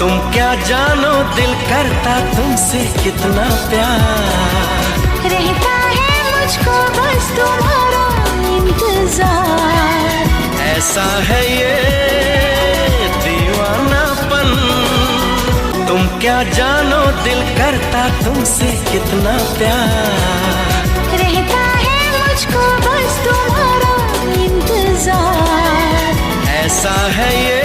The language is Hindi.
तुम क्या जानो दिल करता तुमसे कितना प्यार। रहता है मुझको बस तुम्हारा इंतजार। ऐसा है ये दीवानापन, तुम क्या जानो दिल करता तुमसे कितना प्यार। रहता है मुझको बस तुम्हारा इंतजार। ऐसा है ये